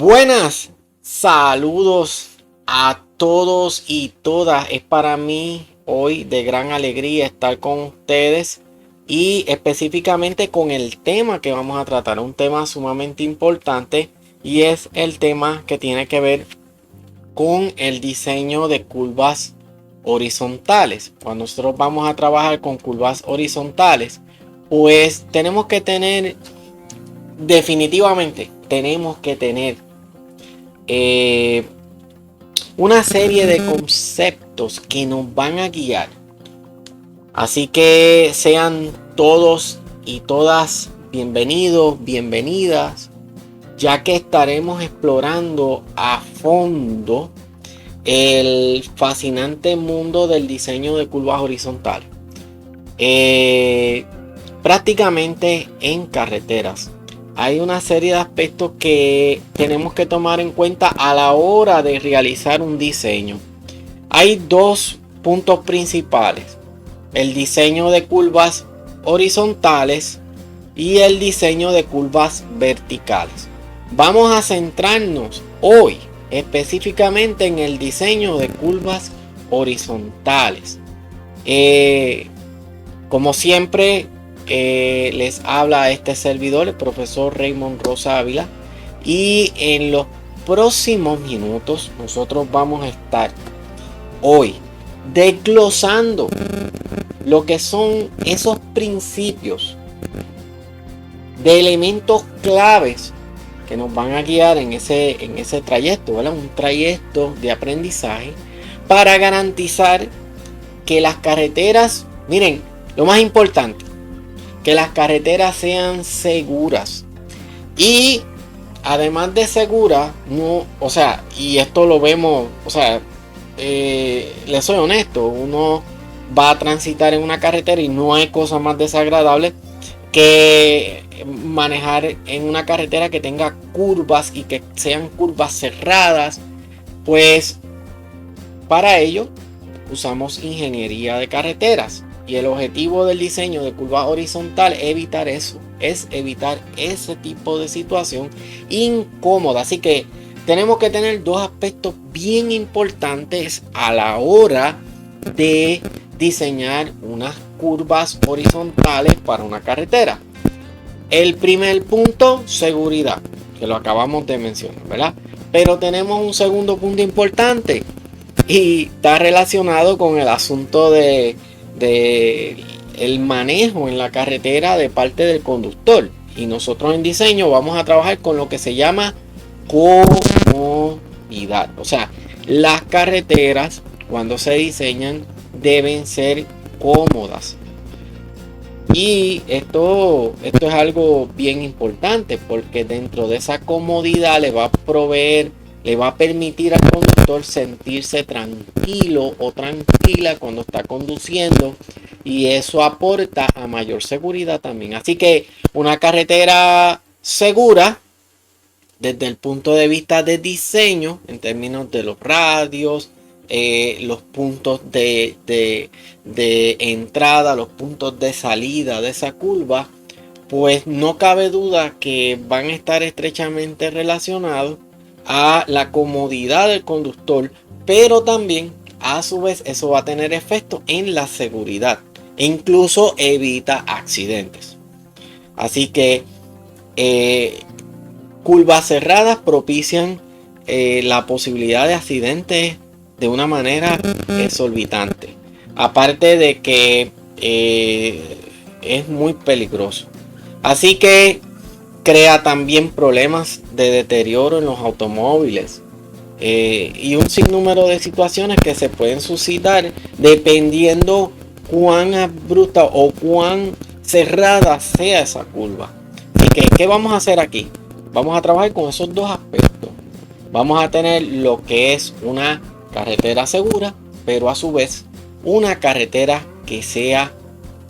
Buenas, saludos a todos y todas. Es para mí hoy de gran alegría estar con ustedes y específicamente con el tema que vamos a tratar, un tema sumamente importante y es el tema que tiene que ver con el diseño de curvas horizontales. Cuando nosotros vamos a trabajar con curvas horizontales, pues tenemos que tener, definitivamente, tenemos que tener una serie de conceptos que nos van a guiar. Así que sean todos y todas bienvenidos, bienvenidas, ya que estaremos explorando a fondo el fascinante mundo del diseño de curvas horizontales. Prácticamente en carreteras hay una serie de aspectos que tenemos que tomar en cuenta a la hora de realizar un diseño. Hay dos puntos principales: el diseño de curvas horizontales y el diseño de curvas verticales. Vamos a centrarnos hoy específicamente en el diseño de curvas horizontales. Como siempre, les habla este servidor, el profesor Raymond Rosa Ávila, y en los próximos minutos nosotros vamos a estar hoy desglosando lo que son esos principios de elementos claves que nos van a guiar en ese trayecto, ¿verdad? Un trayecto de aprendizaje para garantizar que las carreteras, miren, lo más importante, que las carreteras sean seguras. Y además de seguras, no, o sea, y esto lo vemos, o sea, les soy honesto, uno va a transitar en una carretera y no hay cosa más desagradable que manejar en una carretera que tenga curvas y que sean curvas cerradas. Pues para ello usamos ingeniería de carreteras y el objetivo del diseño de curvas horizontales es evitar eso, es evitar ese tipo de situación incómoda. Así que tenemos que tener dos aspectos bien importantes a la hora de diseñar unas curvas horizontales para una carretera. El primer punto, seguridad, que lo acabamos de mencionar, ¿verdad? Pero tenemos un segundo punto importante y está relacionado con el asunto de el manejo en la carretera de parte del conductor. Y nosotros en diseño vamos a trabajar con lo que se llama comodidad. O sea, las carreteras cuando se diseñan deben ser cómodas. Y esto es algo bien importante porque dentro de esa comodidad le va a proveer, le va a permitir al conductor sentirse tranquilo o tranquila cuando está conduciendo, y eso aporta a mayor seguridad también. Así que una carretera segura desde el punto de vista de diseño, en términos de los radios, los puntos de entrada, los puntos de salida de esa curva, pues no cabe duda que van a estar estrechamente relacionados a la comodidad del conductor, pero también a su vez eso va a tener efecto en la seguridad e incluso evita accidentes. Así que curvas cerradas propician la posibilidad de accidentes de una manera exorbitante. Aparte de que es muy peligroso. Así que crea también problemas de deterioro en los automóviles. Y un sinnúmero de situaciones que se pueden suscitar dependiendo cuán abrupta o cuán cerrada sea esa curva. Así que, ¿qué vamos a hacer aquí? Vamos a trabajar con esos dos aspectos. Vamos a tener lo que es una carretera segura, pero a su vez una carretera que sea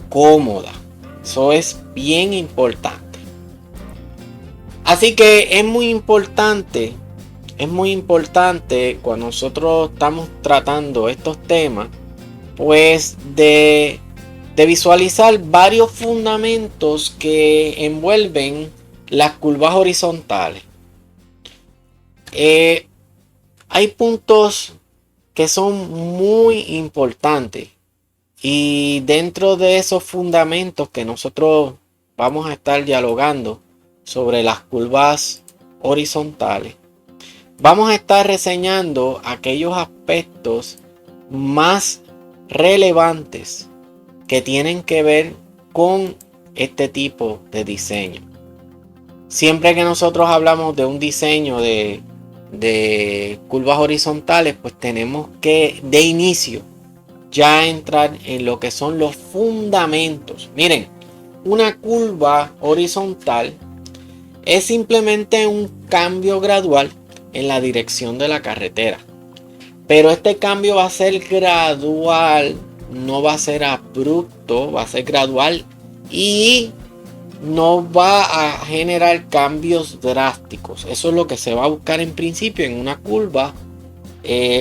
cómoda. Eso es bien importante. Así que es muy importante cuando nosotros estamos tratando estos temas, pues de visualizar varios fundamentos que envuelven las curvas horizontales. Hay puntos que son muy importantes y dentro de esos fundamentos que nosotros vamos a estar dialogando sobre las curvas horizontales, vamos a estar reseñando aquellos aspectos más relevantes que tienen que ver con este tipo de diseño. Siempre que nosotros hablamos de un diseño de curvas horizontales, pues tenemos que de inicio ya entrar en lo que son los fundamentos. Miren, una curva horizontal es simplemente un cambio gradual en la dirección de la carretera, pero este cambio va a ser gradual, no va a ser abrupto, va a ser gradual y no va a generar cambios drásticos. Eso es lo que se va a buscar en principio en una curva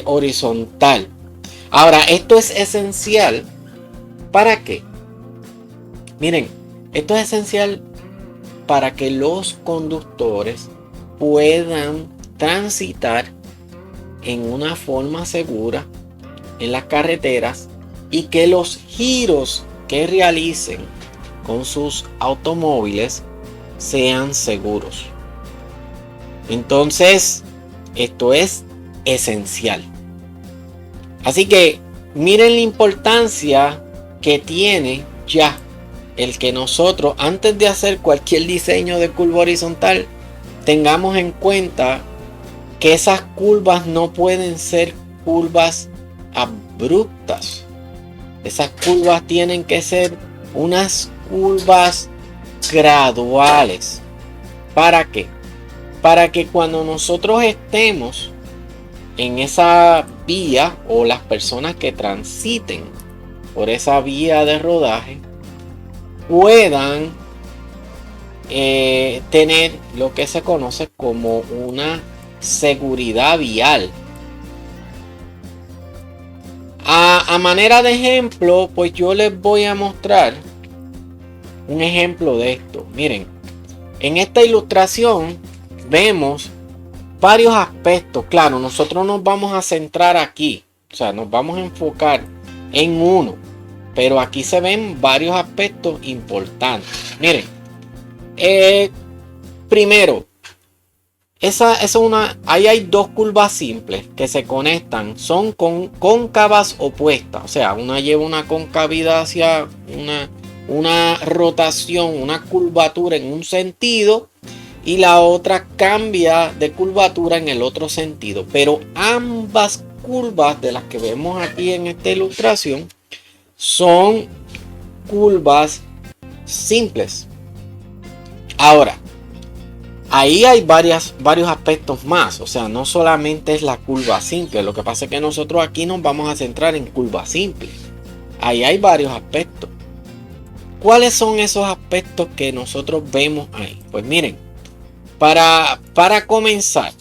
horizontal. Ahora, esto es esencial. ¿Para qué? Miren, esto es esencial para que los conductores puedan transitar en una forma segura en las carreteras y que los giros que realicen con sus automóviles sean seguros. Entonces, esto es esencial. Así que miren la importancia que tiene ya el que nosotros, antes de hacer cualquier diseño de curva horizontal, tengamos en cuenta que esas curvas no pueden ser curvas abruptas. Esas curvas tienen que ser unas curvas graduales. ¿Para qué? Para que cuando nosotros estemos en esa vía o las personas que transiten por esa vía de rodaje puedan tener lo que se conoce como una seguridad vial. A manera de ejemplo, pues yo les voy a mostrar un ejemplo de esto. Miren, en esta ilustración vemos varios aspectos. Claro, nosotros nos vamos a centrar aquí, o sea, nos vamos a enfocar en uno, pero aquí se ven varios aspectos importantes. Miren, primero, ahí hay dos curvas simples que se conectan, son cóncavas opuestas, o sea, una lleva una concavidad hacia una rotación, una curvatura en un sentido y la otra cambia de curvatura en el otro sentido, pero ambas curvas de las que vemos aquí en esta ilustración son curvas simples. Ahora, ahí hay varios aspectos más, o sea, no solamente es la curva simple, lo que pasa es que nosotros aquí nos vamos a centrar en curva simple. Ahí hay varios aspectos. ¿Cuáles son esos aspectos que nosotros vemos ahí? Pues miren, para comenzar,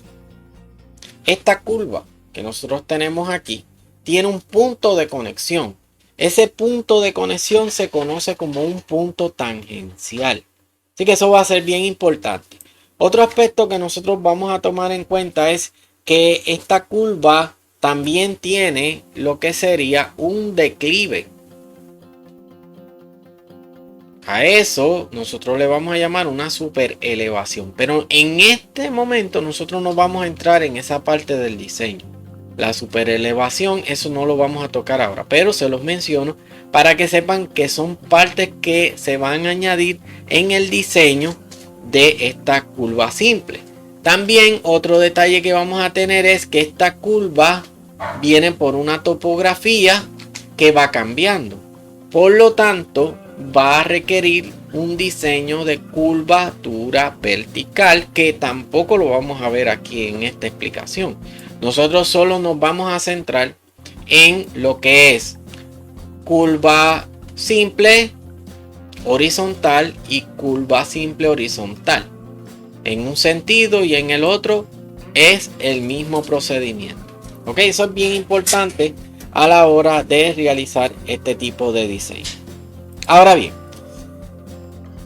esta curva que nosotros tenemos aquí tiene un punto de conexión. Ese punto de conexión se conoce como un punto tangencial. Así que eso va a ser bien importante. Otro aspecto que nosotros vamos a tomar en cuenta es que esta curva también tiene lo que sería un declive. A eso nosotros le vamos a llamar una superelevación. Pero en este momento nosotros no vamos a entrar en esa parte del diseño. La superelevación, eso no lo vamos a tocar ahora, pero se los menciono para que sepan que son partes que se van a añadir en el diseño de esta curva simple. También otro detalle que vamos a tener es que esta curva viene por una topografía que va cambiando. Por lo tanto, va a requerir un diseño de curvatura vertical que tampoco lo vamos a ver aquí en esta explicación. Nosotros solo nos vamos a centrar en lo que es curva simple horizontal y curva simple horizontal. En un sentido y en el otro es el mismo procedimiento. Ok, eso es bien importante a la hora de realizar este tipo de diseño. Ahora bien,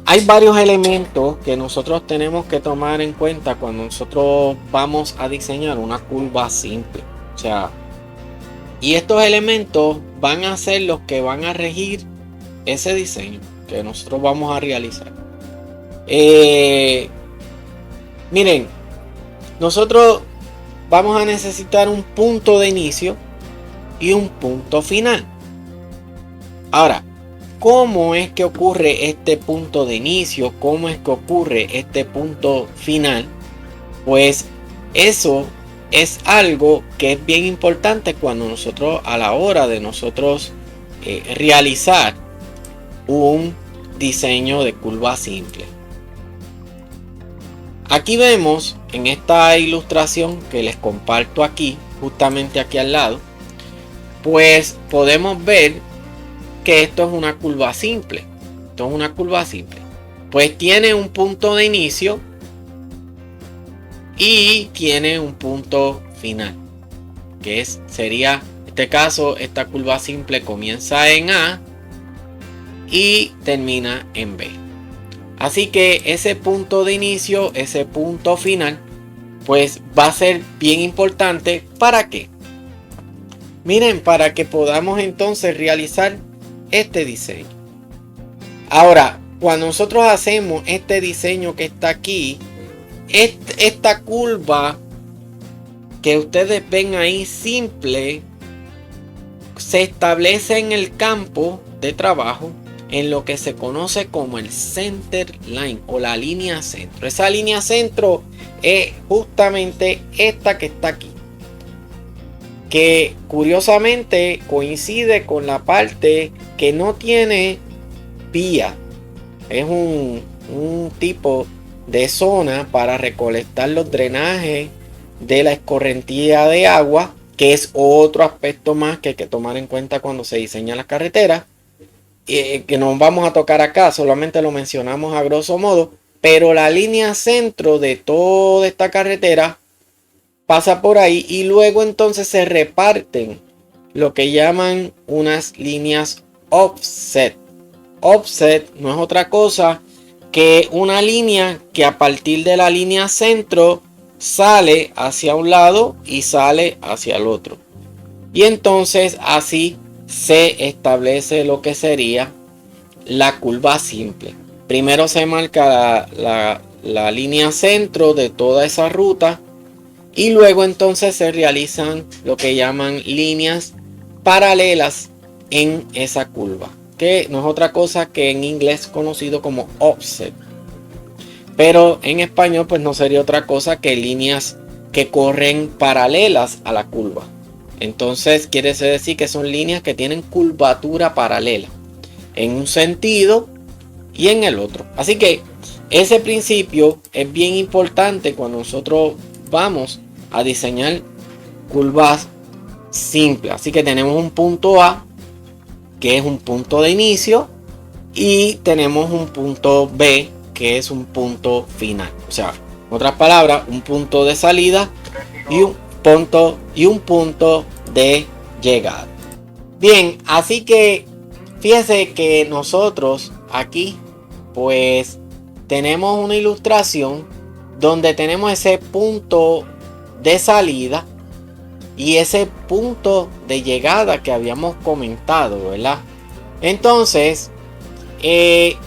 Hay varios elementos que nosotros tenemos que tomar en cuenta cuando nosotros vamos a diseñar una curva simple. O sea, y estos elementos van a ser los que van a regir ese diseño que nosotros vamos a realizar. Miren, nosotros vamos a necesitar un punto de inicio y un punto final. Ahora, ¿cómo es que ocurre este punto de inicio? ¿Cómo es que ocurre este punto final? Pues eso es algo que es bien importante cuando nosotros, a la hora de nosotros realizar un diseño de curva simple. Aquí vemos en esta ilustración que les comparto aquí, justamente aquí al lado, pues podemos ver que esto es una curva simple. Esto es una curva simple. Pues tiene un punto de inicio y tiene un punto final, que sería, en este caso, esta curva simple comienza en A y termina en B. Así que ese punto de inicio, ese punto final, pues va a ser bien importante. ¿Para qué? Miren, para que podamos entonces realizar este diseño. Ahora, cuando nosotros hacemos este diseño que está aquí, esta curva que ustedes ven ahí simple, se establece en el campo de trabajo en lo que se conoce como el center line o la línea centro. Esa línea centro es justamente esta que está aquí, que curiosamente coincide con la parte que no tiene vía. Es un tipo de zona para recolectar los drenajes de la escorrentía de agua, que es otro aspecto más que hay que tomar en cuenta cuando se diseñan las carreteras, que no vamos a tocar acá, solamente lo mencionamos a grosso modo. Pero la línea centro de toda esta carretera pasa por ahí y luego entonces se reparten lo que llaman unas líneas offset. Offset no es otra cosa que una línea que a partir de la línea centro sale hacia un lado y sale hacia el otro. Y entonces así se establece lo que sería la curva simple. Primero se marca la línea centro de toda esa ruta y luego entonces se realizan lo que llaman líneas paralelas en esa curva, que no es otra cosa que en inglés conocido como offset, pero en español pues no sería otra cosa que líneas que corren paralelas a la curva. Entonces quiere decir que son líneas que tienen curvatura paralela en un sentido y en el otro. Así que ese principio es bien importante cuando nosotros vamos a diseñar curvas simples. Así que tenemos un punto A, que es un punto de inicio, y tenemos un punto B, que es un punto final. O sea, en otras palabras, un punto de salida y un punto de llegada. Bien, así que fíjense que nosotros aquí pues tenemos una ilustración donde tenemos ese punto de salida y ese punto de llegada que habíamos comentado, ¿verdad? Entonces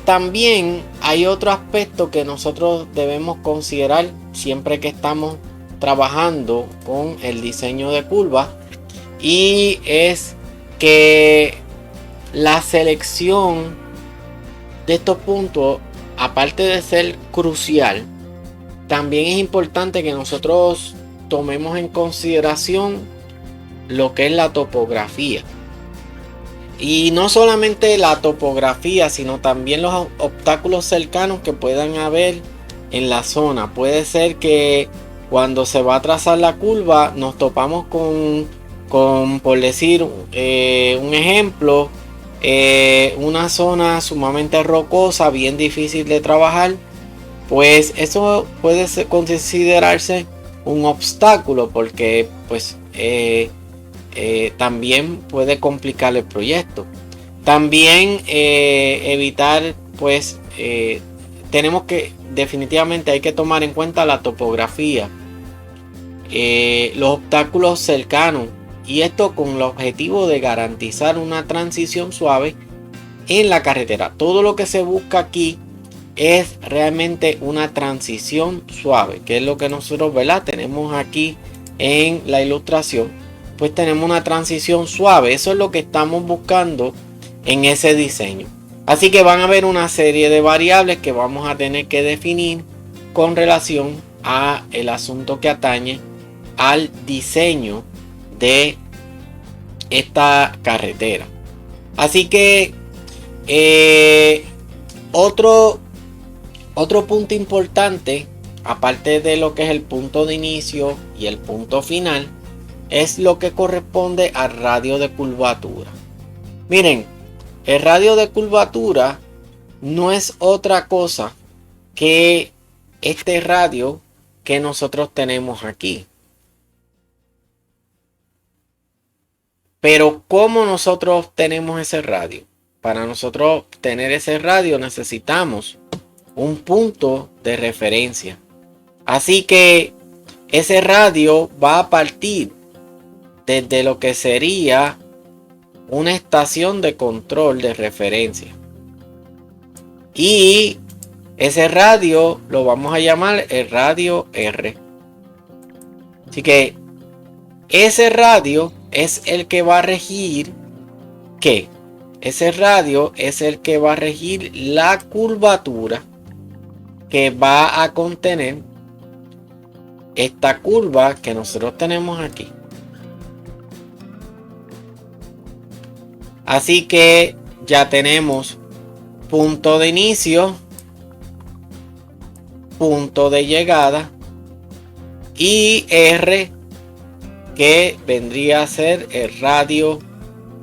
también hay otro aspecto que nosotros debemos considerar siempre que estamos trabajando con el diseño de curvas, y es que la selección de estos puntos, aparte de ser crucial, también es importante que nosotros tomemos en consideración lo que es la topografía. Y no solamente la topografía, sino también los obstáculos cercanos que puedan haber en la zona. Puede ser que cuando se va a trazar la curva nos topamos con por decir un ejemplo, una zona sumamente rocosa, bien difícil de trabajar. Pues eso puede considerarse un obstáculo, porque pues también puede complicar el proyecto. También evitar pues definitivamente hay que tomar en cuenta la topografía, los obstáculos cercanos, y esto con el objetivo de garantizar una transición suave en la carretera. Todo lo que se busca aquí es realmente una transición suave, que es lo que nosotros, ¿verdad?, tenemos aquí en la ilustración. Pues tenemos una transición suave. Eso es lo que estamos buscando en ese diseño. Así que van a haber una serie de variables que vamos a tener que definir con relación a el asunto que atañe al diseño de esta carretera. Así que otro punto importante, aparte de lo que es el punto de inicio y el punto final, es lo que corresponde al radio de curvatura. Miren, el radio de curvatura no es otra cosa que este radio que nosotros tenemos aquí. Pero ¿cómo nosotros tenemos ese radio? Para nosotros tener ese radio necesitamos un punto de referencia. Así que ese radio va a partir desde lo que sería una estación de control de referencia. Y ese radio lo vamos a llamar el radio R. Así que ese radio es el que va a regir ¿qué? Ese radio es el que va a regir la curvatura que va a contener esta curva que nosotros tenemos aquí. Así que ya tenemos punto de inicio, punto de llegada y R, que vendría a ser el radio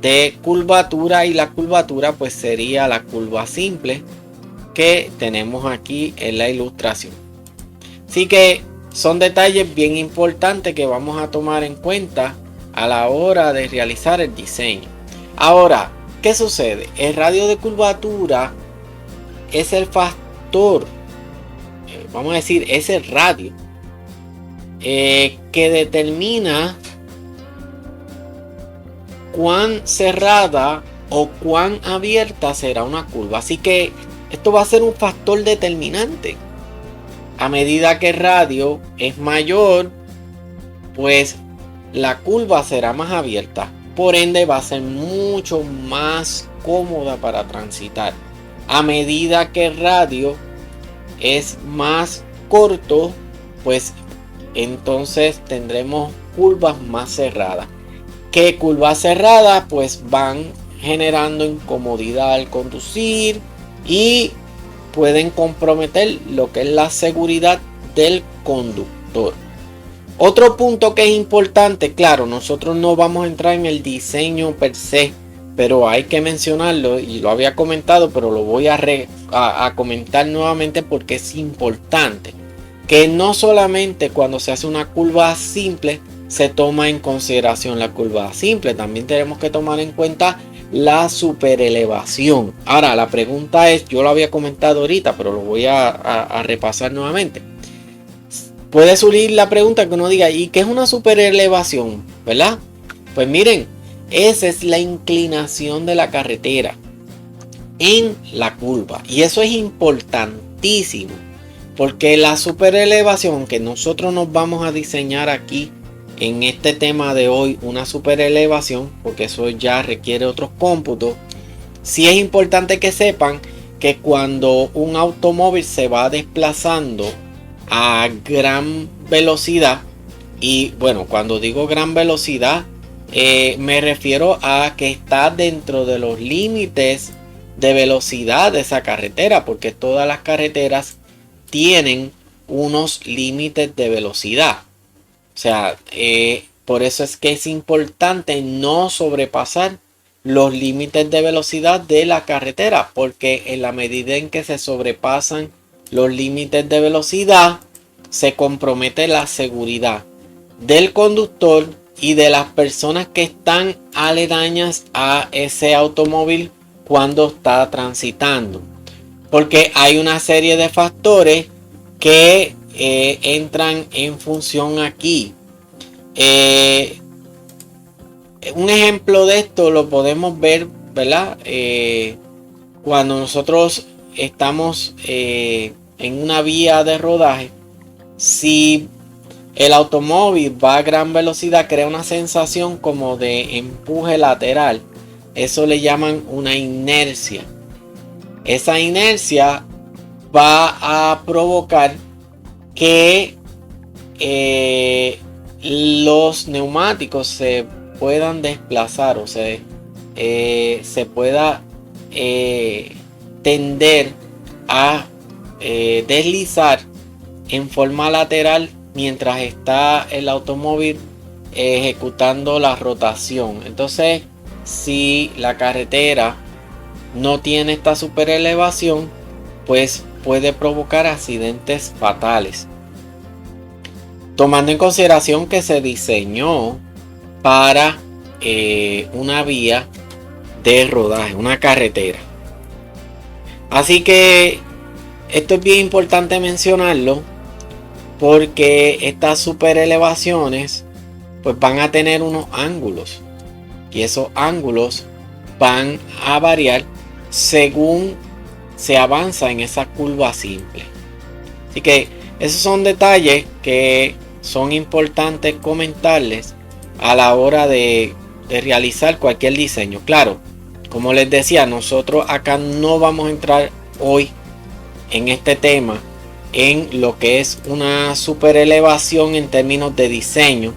de curvatura, y la curvatura pues sería la curva simple que tenemos aquí en la ilustración. Así que son detalles bien importantes que vamos a tomar en cuenta a la hora de realizar el diseño. Ahora, ¿qué sucede? El radio de curvatura es el factor, vamos a decir, es el radio que determina cuán cerrada o cuán abierta será una curva. Así que esto va a ser un factor determinante. A medida que el radio es mayor, pues la curva será más abierta. Por ende va a ser mucho más cómoda para transitar. A medida que el radio es más corto, pues entonces tendremos curvas más cerradas. ¿Qué curvas cerradas? Pues van generando incomodidad al conducir y pueden comprometer lo que es la seguridad del conductor. Otro punto que es importante, claro, nosotros no vamos a entrar en el diseño per se, pero hay que mencionarlo, y lo había comentado, pero lo voy a comentar nuevamente porque es importante. Que no solamente cuando se hace una curva simple se toma en consideración la curva simple, también tenemos que tomar en cuenta la superelevación. Ahora la pregunta es, yo lo había comentado ahorita, pero lo voy a repasar nuevamente. Puede surgir la pregunta que uno diga, ¿y qué es una superelevación? ¿Verdad? Pues miren, esa es la inclinación de la carretera en la curva, y eso es importantísimo, porque la superelevación que nosotros nos vamos a diseñar aquí en este tema de hoy, una superelevación, porque eso ya requiere otros cómputos. Sí es importante que sepan que cuando un automóvil se va desplazando a gran velocidad, y bueno, cuando digo gran velocidad me refiero a que está dentro de los límites de velocidad de esa carretera, porque todas las carreteras tienen unos límites de velocidad. O sea, por eso es que es importante no sobrepasar los límites de velocidad de la carretera, porque en la medida en que se sobrepasan los límites de velocidad, se compromete la seguridad del conductor y de las personas que están aledañas a ese automóvil cuando está transitando. porque hay una serie de factores que entran en función aquí. Un ejemplo de esto lo podemos ver, ¿verdad? Cuando nosotros estamos en una vía de rodaje, si el automóvil va a gran velocidad, crea una sensación como de empuje lateral. Eso le llaman una inercia. Esa inercia va a provocar que los neumáticos se puedan desplazar, o sea, se pueda tender a deslizar en forma lateral mientras está el automóvil ejecutando la rotación. Entonces, si la carretera no tiene esta super elevación, pues puede provocar accidentes fatales, tomando en consideración que se diseñó para una vía de rodaje, una carretera. Así que esto es bien importante mencionarlo, porque estas super elevaciones pues van a tener unos ángulos, y esos ángulos van a variar según se avanza en esa curva simple. Así que esos son detalles que son importantes comentarles a la hora de realizar cualquier diseño. Claro, como les decía, nosotros acá no vamos a entrar hoy en este tema en lo que es una super elevación en términos de diseño,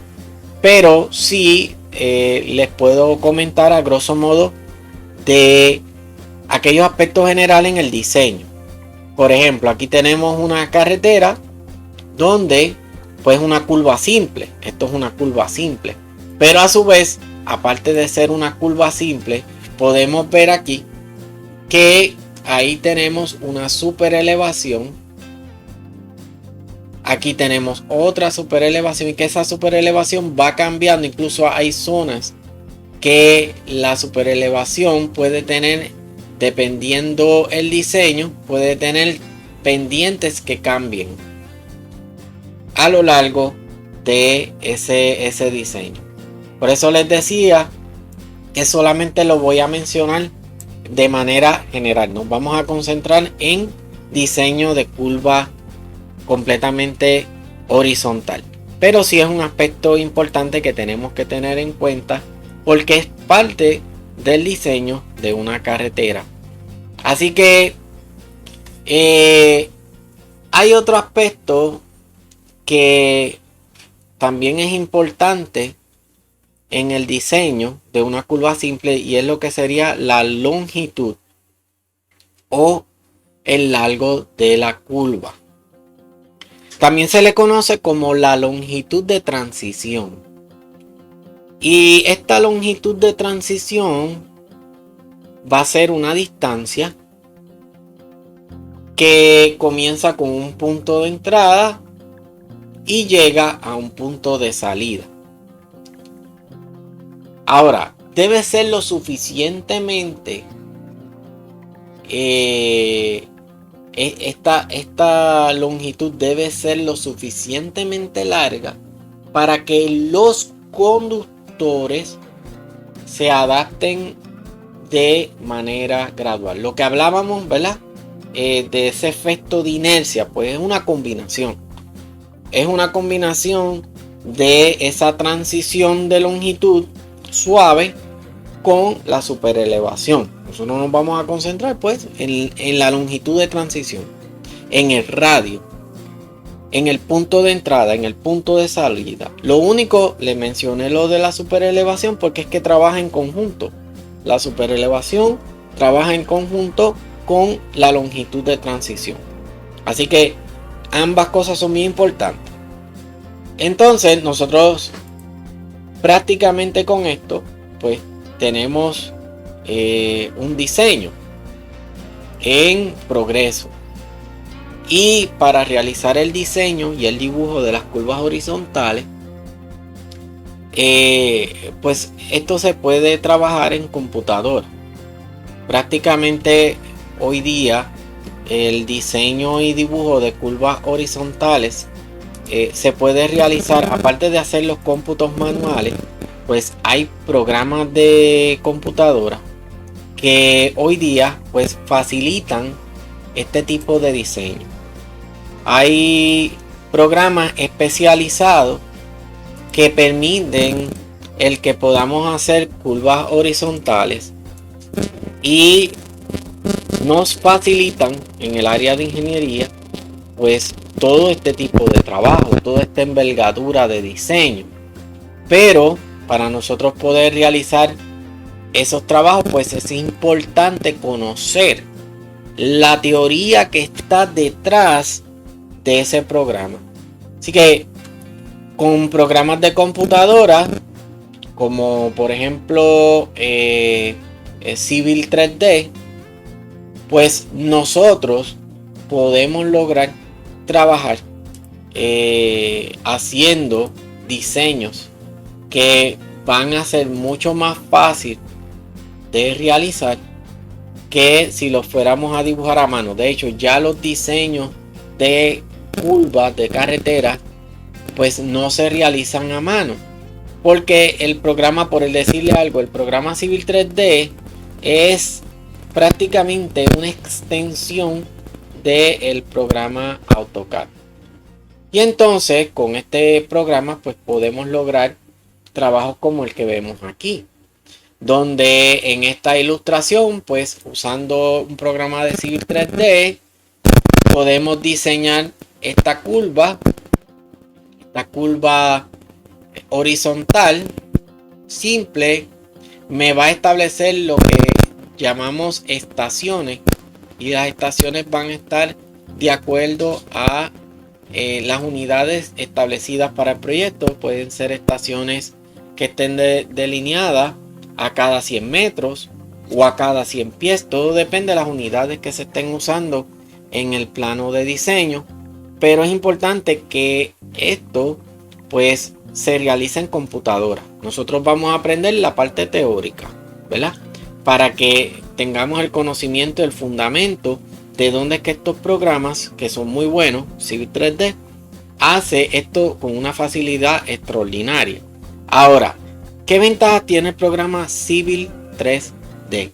pero sí les puedo comentar a grosso modo de aquellos aspectos generales en el diseño. Por ejemplo, aquí tenemos una carretera donde pues una curva simple. Esto es una curva simple, pero a su vez, aparte de ser una curva simple, podemos ver aquí que ahí tenemos una super elevación. Aquí tenemos otra super elevación, y que esa super elevación va cambiando. Incluso hay zonas que la super elevación puede tener, dependiendo el diseño, puede tener pendientes que cambien a lo largo de ese diseño. Por eso les decía que solamente lo voy a mencionar de manera general. Nos vamos a concentrar en diseño de curva completamente horizontal, pero sí es un aspecto importante que tenemos que tener en cuenta, porque es parte del diseño de una carretera. Así que hay otro aspecto que también es importante en el diseño de una curva simple, y es lo que sería la longitud o el largo de la curva. También se le conoce como la longitud de transición. Y esta longitud de transición va a ser una distancia que comienza con un punto de entrada y llega a un punto de salida. Ahora, debe ser lo suficientemente esta longitud debe ser lo suficientemente larga para que los conductores se adapten de manera gradual. Lo que hablábamos, ¿verdad? De ese efecto de inercia, pues es una combinación. Es una combinación de esa transición de longitud suave con la superelevación. Nosotros nos vamos a concentrar pues en la longitud de transición, en el radio, en el punto de entrada, en el punto de salida. Lo único, le mencioné lo de la superelevación porque es que trabaja en conjunto. La superelevación trabaja en conjunto con la longitud de transición. Así que ambas cosas son muy importantes. Entonces nosotros prácticamente con esto pues tenemos un diseño en progreso. Y para realizar el diseño y el dibujo de las curvas horizontales, pues esto se puede trabajar en computadora. Prácticamente hoy día el diseño y dibujo de curvas horizontales se puede realizar, aparte de hacer los cómputos manuales, pues hay programas de computadora que hoy día pues facilitan este tipo de diseño. Hay programas especializados que permiten el que podamos hacer curvas horizontales y nos facilitan en el área de ingeniería pues todo este tipo de trabajo, toda esta envergadura de diseño. Pero para nosotros poder realizar esos trabajos pues es importante conocer la teoría que está detrás de ese programa. Así que con programas de computadora como por ejemplo Civil 3D, pues nosotros podemos lograr trabajar haciendo diseños que van a ser mucho más fácil de realizar que si los fuéramos a dibujar a mano. De hecho, ya los diseños de curvas de carretera pues no se realizan a mano, porque el programa, por decirle algo, el programa Civil 3D es prácticamente una extensión del programa AutoCAD. Y entonces con este programa pues podemos lograr trabajos como el que vemos aquí, donde en esta ilustración pues usando un programa de Civil 3D podemos diseñar esta curva horizontal simple. Me va a establecer lo que llamamos estaciones, y las estaciones van a estar de acuerdo a las unidades establecidas para el proyecto. Pueden ser estaciones que estén delineadas a cada 100 metros o a cada 100 pies. Todo depende de las unidades que se estén usando en el plano de diseño. Pero es importante que esto pues se realice en computadora. Nosotros vamos a aprender la parte teórica, ¿verdad? Para que tengamos el conocimiento, el fundamento de dónde es que estos programas, que son muy buenos, Civil 3D, hace esto con una facilidad extraordinaria. Ahora, ¿qué ventaja tiene el programa Civil 3D?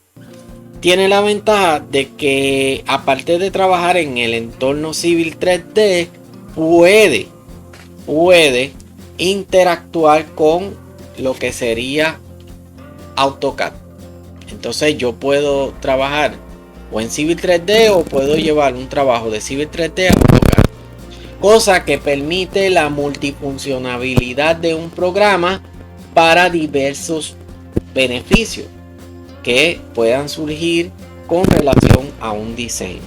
Tiene la ventaja de que aparte de trabajar en el entorno Civil 3D, puede interactuar con lo que sería AutoCAD. Entonces yo puedo trabajar o en Civil 3D o puedo llevar un trabajo de Civil 3D a AutoCAD, cosa que permite la multifuncionalidad de un programa para diversos beneficios que puedan surgir con relación a un diseño.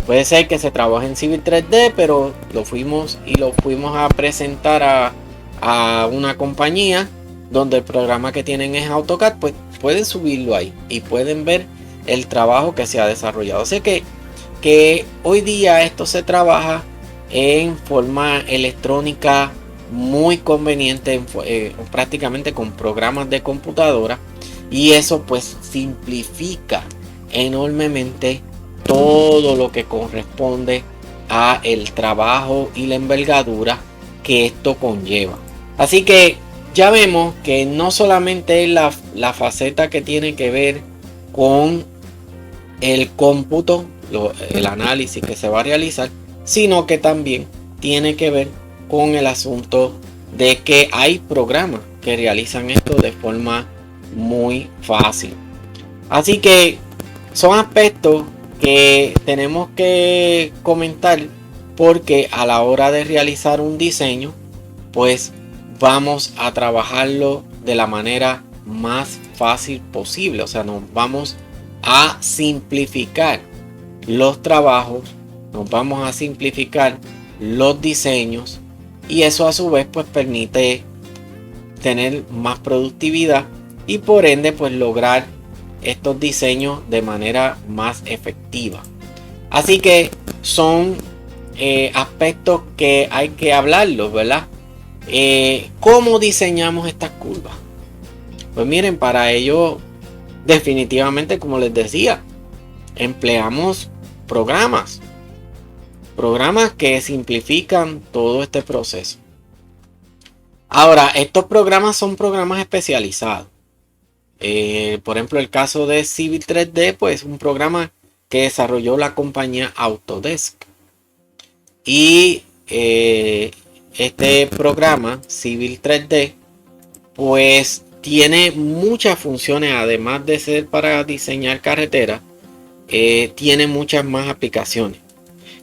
Puede ser que se trabaje en Civil 3D, pero lo fuimos a presentar a una compañía donde el programa que tienen es AutoCAD, pues pueden subirlo ahí y pueden ver el trabajo que se ha desarrollado. Así que hoy día esto se trabaja en forma electrónica muy conveniente, prácticamente con programas de computadora, y eso pues simplifica enormemente todo lo que corresponde a el trabajo y la envergadura que esto conlleva. Así que ya vemos que no solamente es la faceta que tiene que ver con el cómputo, el análisis que se va a realizar, sino que también tiene que ver con el asunto de que hay programas que realizan esto de forma muy fácil. Así que son aspectos que tenemos que comentar, porque a la hora de realizar un diseño pues vamos a trabajarlo de la manera más fácil posible. O sea, nos vamos a simplificar los trabajos, nos vamos a simplificar los diseños, y eso a su vez pues permite tener más productividad y por ende pues lograr estos diseños de manera más efectiva. Así que son aspectos que hay que hablarlos, ¿verdad? ¿Cómo diseñamos estas curvas? Pues miren, para ello definitivamente, como les decía, empleamos programas. Programas que simplifican todo este proceso. Ahora, estos programas son programas especializados. Por ejemplo, el caso de Civil 3D, pues un programa que desarrolló la compañía Autodesk. Y este programa Civil 3D, pues tiene muchas funciones, además de ser para diseñar carreteras, tiene muchas más aplicaciones.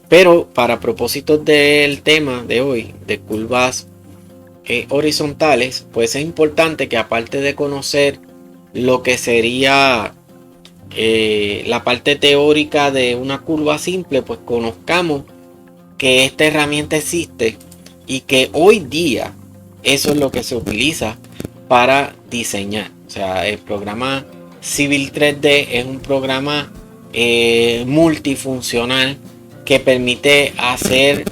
Pero para propósitos del tema de hoy, de curvas horizontales, pues es importante que aparte de conocer lo que sería la parte teórica de una curva simple, pues conozcamos que esta herramienta existe y que hoy día eso es lo que se utiliza para diseñar. O sea, el programa Civil 3D es un programa multifuncional que permite hacer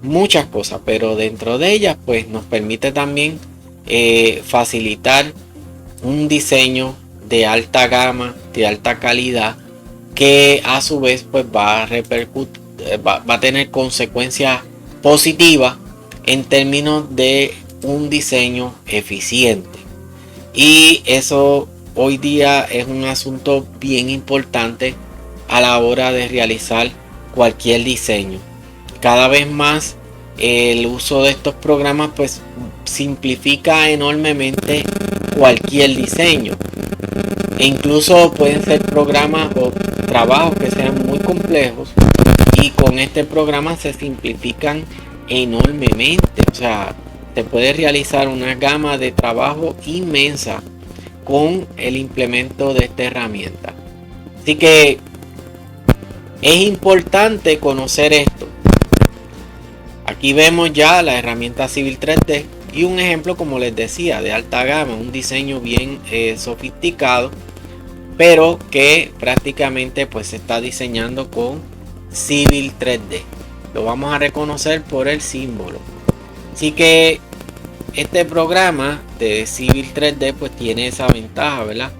muchas cosas, pero dentro de ellas pues nos permite también facilitar un diseño de alta gama, de alta calidad, que a su vez pues va a tener consecuencias positivas en términos de un diseño eficiente. Y eso hoy día es un asunto bien importante a la hora de realizar cualquier diseño. Cada vez más el uso de estos programas pues simplifica enormemente cualquier diseño. E incluso pueden ser programas o trabajos que sean muy complejos y con este programa se simplifican enormemente. O sea, se puede realizar una gama de trabajo inmensa con el implemento de esta herramienta. Así que es importante conocer esto. Aquí vemos ya la herramienta Civil 3D y un ejemplo, como les decía, de alta gama, un diseño bien sofisticado, pero que prácticamente pues se está diseñando con Civil 3D. Lo vamos a reconocer por el símbolo. Así que este programa de Civil 3D pues tiene esa ventaja, ¿verdad?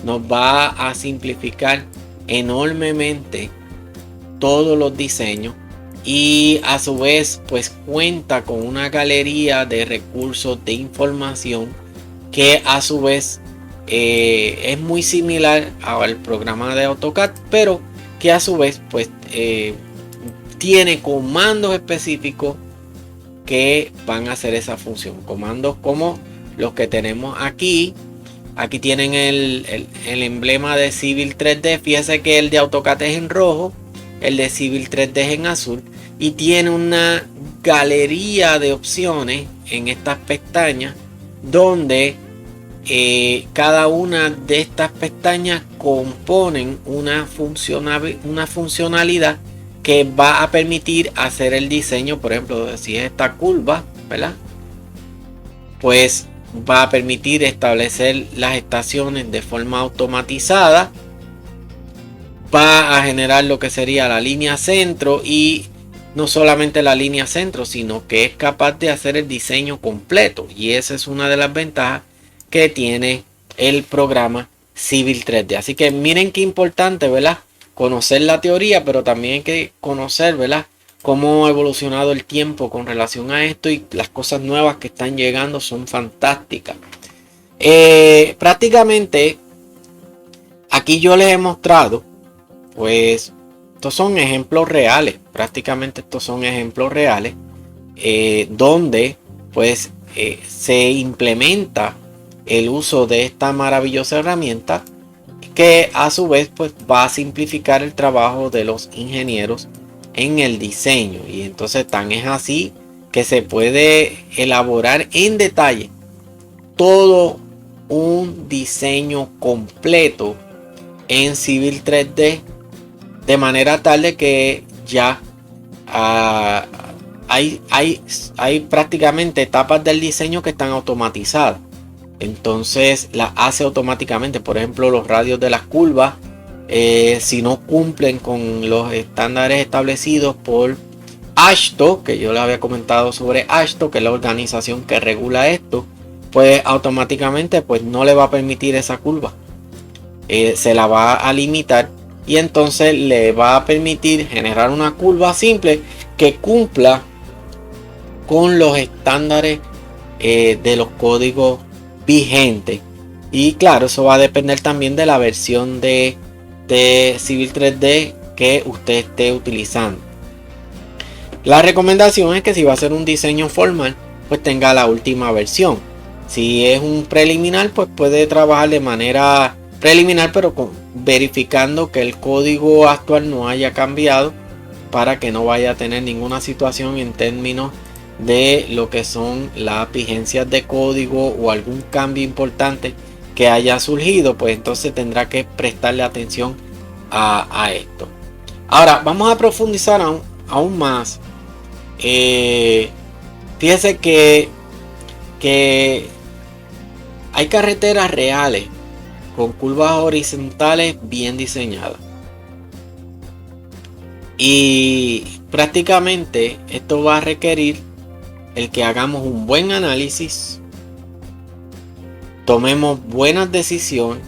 Nos va a simplificar enormemente todos los diseños y a su vez pues cuenta con una galería de recursos de información que a su vez es muy similar al programa de AutoCAD, pero que a su vez pues tiene comandos específicos que van a hacer esa función. Comandos como los que tenemos aquí. Aquí tienen el emblema de Civil 3D. Fíjense que el de AutoCAD es en rojo, el de Civil 3D es en azul y tiene una galería de opciones en estas pestañas donde cada una de estas pestañas componen una funcionalidad que va a permitir hacer el diseño. Por ejemplo, si es esta curva, ¿verdad? Pues va a permitir establecer las estaciones de forma automatizada. Va a generar lo que sería la línea centro y no solamente la línea centro, sino que es capaz de hacer el diseño completo. Y esa es una de las ventajas que tiene el programa Civil 3D. Así que miren qué importante, ¿verdad? Conocer la teoría, pero también hay que conocer, ¿verdad?, cómo ha evolucionado el tiempo con relación a esto, y las cosas nuevas que están llegando son fantásticas. Prácticamente aquí yo les he mostrado, pues estos son ejemplos reales, prácticamente estos son ejemplos reales donde pues se implementa el uso de esta maravillosa herramienta, que a su vez pues va a simplificar el trabajo de los ingenieros en el diseño. Y entonces tan es así que se puede elaborar en detalle todo un diseño completo en Civil 3D, de manera tal de que ya hay prácticamente etapas del diseño que están automatizadas. Entonces las hace automáticamente. Por ejemplo, los radios de las curvas, si no cumplen con los estándares establecidos por AASHTO, que yo les había comentado sobre AASHTO, que es la organización que regula esto, pues automáticamente pues no le va a permitir esa curva. Se la va a limitar y entonces le va a permitir generar una curva simple que cumpla con los estándares de los códigos vigentes. Y claro, eso va a depender también de la versión de Civil 3D que usted esté utilizando. La recomendación es que si va a hacer un diseño formal, pues tenga la última versión. Si es un preliminar, pues puede trabajar de manera preliminar, pero verificando que el código actual no haya cambiado, para que no vaya a tener ninguna situación en términos de lo que son las vigencias de código o algún cambio importante que haya surgido, pues entonces tendrá que prestarle atención a esto. Ahora vamos a profundizar aún más. Fíjese que hay carreteras reales con curvas horizontales bien diseñadas. Y prácticamente esto va a requerir el que hagamos un buen análisis, tomemos buenas decisiones,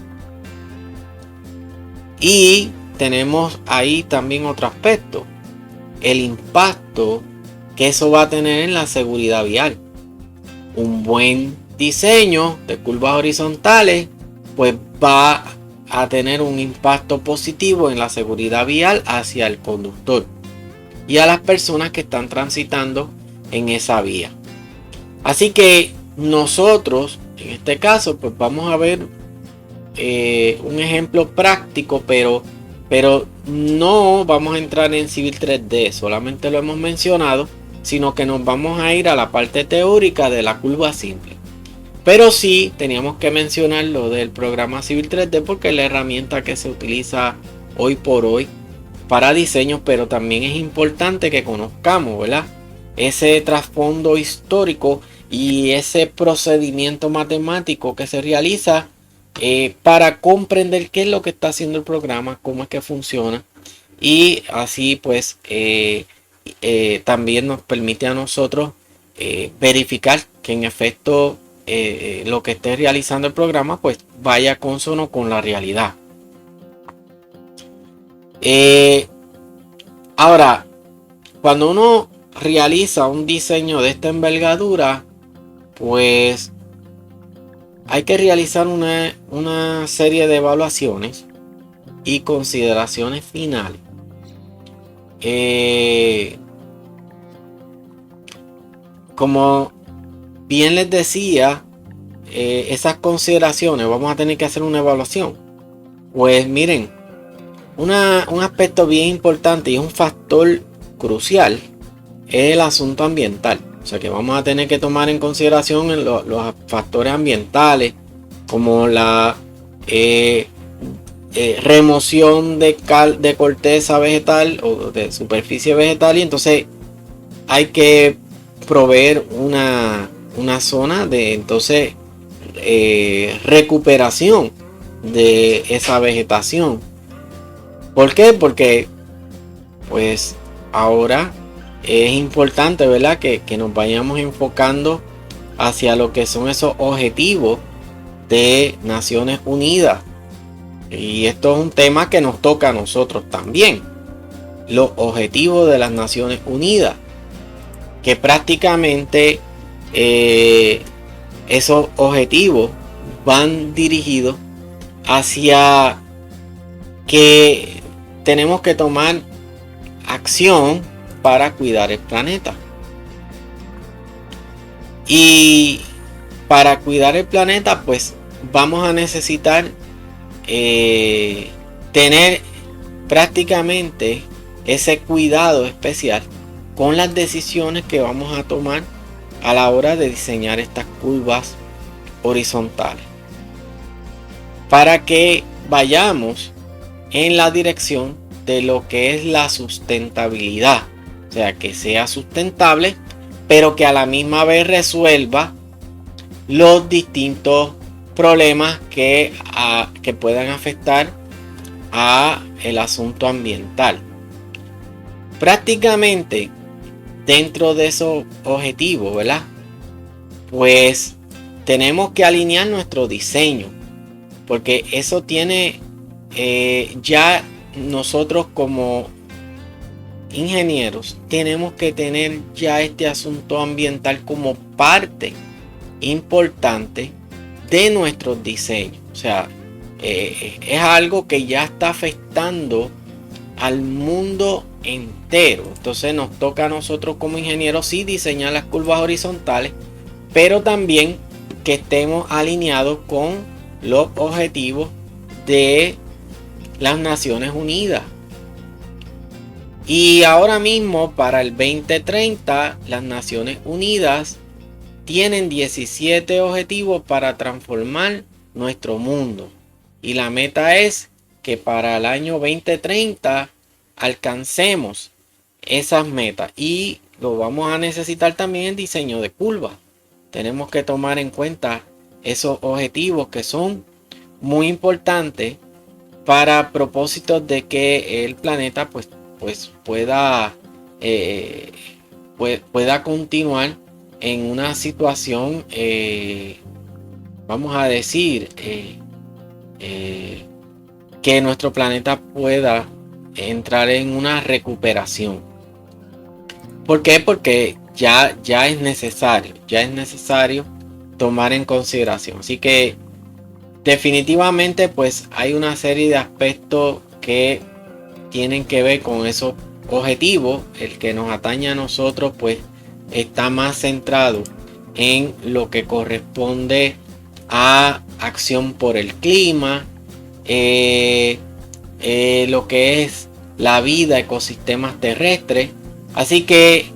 y tenemos ahí también otro aspecto, el impacto que eso va a tener en la seguridad vial. Un buen diseño de curvas horizontales pues va a tener un impacto positivo en la seguridad vial hacia el conductor y a las personas que están transitando en esa vía. Así que nosotros en este caso pues vamos a ver un ejemplo práctico, pero no vamos a entrar en Civil 3D, solamente lo hemos mencionado, sino que nos vamos a ir a la parte teórica de la curva simple. Pero sí teníamos que mencionar lo del programa Civil 3D porque es la herramienta que se utiliza hoy por hoy para diseño, pero también es importante que conozcamos, ¿verdad?, ese trasfondo histórico y ese procedimiento matemático que se realiza para comprender qué es lo que está haciendo el programa, cómo es que funciona, y así pues también nos permite a nosotros verificar que en efecto lo que esté realizando el programa pues vaya consono con la realidad. Ahora, cuando uno realiza un diseño de esta envergadura, pues hay que realizar una serie de evaluaciones y consideraciones finales. Como bien les decía, esas consideraciones vamos a tener que hacer una evaluación. Pues miren, un aspecto bien importante y un factor crucial es el asunto ambiental. O sea que vamos a tener que tomar en consideración los factores ambientales, como la remoción de corteza vegetal o de superficie vegetal, y entonces hay que proveer una zona de entonces recuperación de esa vegetación. ¿Por qué? Porque pues ahora es importante, ¿verdad?, que nos vayamos enfocando hacia lo que son esos objetivos de Naciones Unidas. Y esto es un tema que nos toca a nosotros también. Los objetivos de las Naciones Unidas, que prácticamente esos objetivos van dirigidos hacia que tenemos que tomar acción para cuidar el planeta. Y para cuidar el planeta pues vamos a necesitar tener prácticamente ese cuidado especial con las decisiones que vamos a tomar a la hora de diseñar estas curvas horizontales, para que vayamos en la dirección de lo que es la sustentabilidad. O sea, que sea sustentable, pero que a la misma vez resuelva los distintos problemas que puedan afectar a el asunto ambiental. Prácticamente dentro de esos objetivos, ¿verdad?, pues tenemos que alinear nuestro diseño, porque eso tiene ya nosotros como ingenieros tenemos que tener ya este asunto ambiental como parte importante de nuestros diseños. O sea, es algo que ya está afectando al mundo entero. Entonces nos toca a nosotros como ingenieros sí diseñar las curvas horizontales, pero también que estemos alineados con los objetivos de las Naciones Unidas. Y ahora mismo para el 2030 las Naciones Unidas tienen 17 objetivos para transformar nuestro mundo. Y la meta es que para el año 2030 alcancemos esas metas. Y lo vamos a necesitar también en diseño de curvas. Tenemos que tomar en cuenta esos objetivos que son muy importantes para propósitos de que el planeta pues pueda continuar en una situación, vamos a decir, que nuestro planeta pueda entrar en una recuperación. ¿Por qué? Porque ya es necesario tomar en consideración. Así que definitivamente pues hay una serie de aspectos que tienen que ver con esos objetivos. El que nos atañe a nosotros pues está más centrado en lo que corresponde a acción por el clima, lo que es la vida, ecosistemas terrestres. Así que